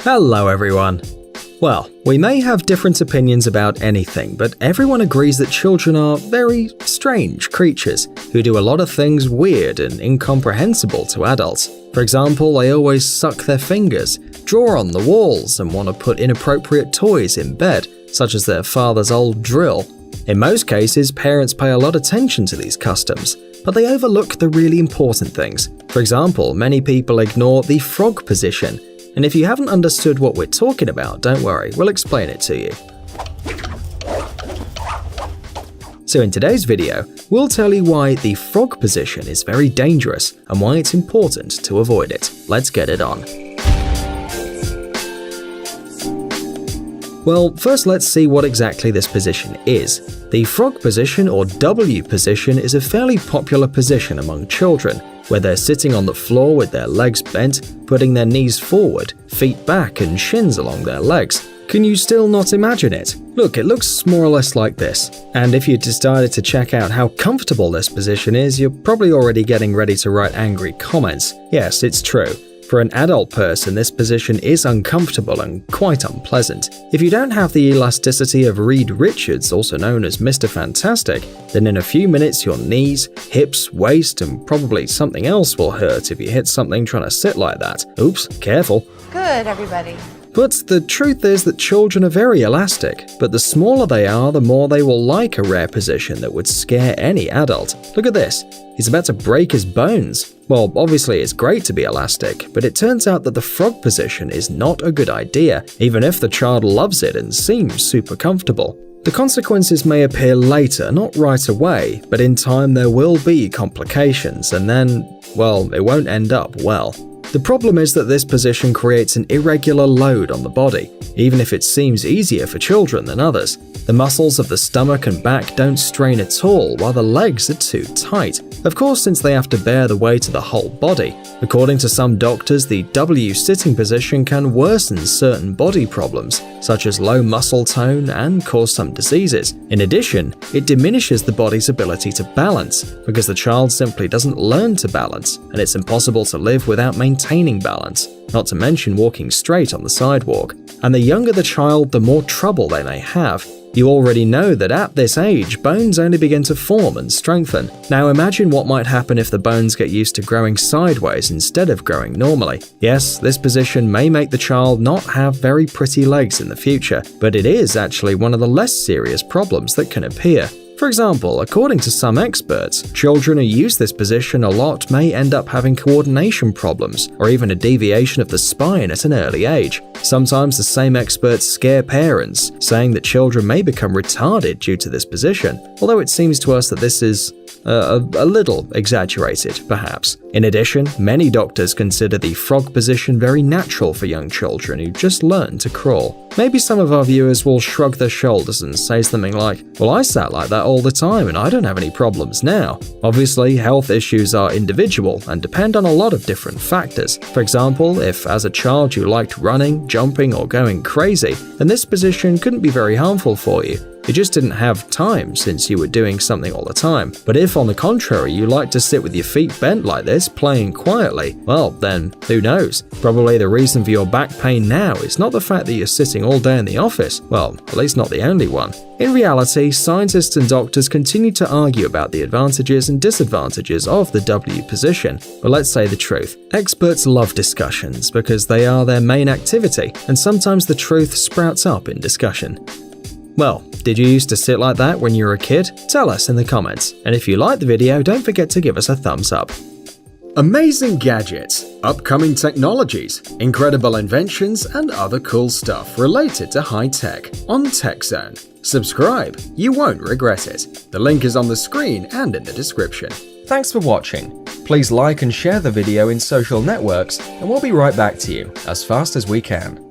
Hello everyone. Well, we may have different opinions about anything, but everyone agrees that children are very strange creatures who do a lot of things weird and incomprehensible to adults. For example, they always suck their fingers, draw on the walls, and want to put inappropriate toys in bed, such as their father's old drill. In most cases, parents pay a lot of attention to these customs, but they overlook the really important things. For example, many people ignore the frog position. And if you haven't understood what we're talking about, don't worry, we'll explain it to you. So in today's video, we'll tell you why the frog position is very dangerous and why it's important to avoid it. Let's get it on. Well, first let's see what exactly this position is. The frog position, or W position, is a fairly popular position among children, where they're sitting on the floor with their legs bent, putting their knees forward, feet back and shins along their legs. Can you still not imagine it? Look, it looks more or less like this. And if you decided to check out how comfortable this position is, you're probably already getting ready to write angry comments. Yes, it's true. For an adult person, this position is uncomfortable and quite unpleasant. If you don't have the elasticity of Reed Richards, also known as Mr. Fantastic, then in a few minutes your knees, hips, waist, and probably something else will hurt if you hit something trying to sit like that. Oops, careful. Good, everybody. But the truth is that children are very elastic, but the smaller they are, the more they will like a rare position that would scare any adult. Look at this. He's about to break his bones. Well, obviously it's great to be elastic, but it turns out that the frog position is not a good idea, even if the child loves it and seems super comfortable. The consequences may appear later, not right away, but in time there will be complications, and then, well, it won't end up well. The problem is that this position creates an irregular load on the body, even if it seems easier for children than others. The muscles of the stomach and back don't strain at all, while the legs are too tight. Of course, since they have to bear the weight of the whole body. According to some doctors, the W sitting position can worsen certain body problems, such as low muscle tone, and cause some diseases. In addition, it diminishes the body's ability to balance, because the child simply doesn't learn to balance, and it's impossible to live without maintaining balance, not to mention walking straight on the sidewalk. And the younger the child, the more trouble they may have. You already know that at this age, bones only begin to form and strengthen. Now imagine what might happen if the bones get used to growing sideways instead of growing normally. Yes, this position may make the child not have very pretty legs in the future, but it is actually one of the less serious problems that can appear. For example, according to some experts, children who use this position a lot may end up having coordination problems or even a deviation of the spine at an early age. Sometimes the same experts scare parents, saying that children may become retarded due to this position, although it seems to us that this is a little exaggerated, perhaps. In addition, many doctors consider the frog position very natural for young children who just learn to crawl. Maybe some of our viewers will shrug their shoulders and say something like, well, I sat like that all the time and I don't have any problems now. Obviously, health issues are individual and depend on a lot of different factors. For example, if as a child you liked running, jumping, or going crazy, then this position couldn't be very harmful for you. You just didn't have time since you were doing something all the time. But if, on the contrary, you like to sit with your feet bent like this, playing quietly, well, then who knows? Probably the reason for your back pain now is not the fact that you're sitting all day in the office. Well, at least not the only one. In reality, scientists and doctors continue to argue about the advantages and disadvantages of the W position. But let's say the truth. Experts love discussions because they are their main activity, and sometimes the truth sprouts up in discussion. Well, did you used to sit like that when you were a kid? Tell us in the comments, and if you liked the video, don't forget to give us a thumbs up. Amazing gadgets, upcoming technologies, incredible inventions, and other cool stuff related to high tech on TechZone. Subscribe, you won't regret it. The link is on the screen and in the description. Thanks for watching. Please like and share the video in social networks, and we'll be right back to you as fast as we can.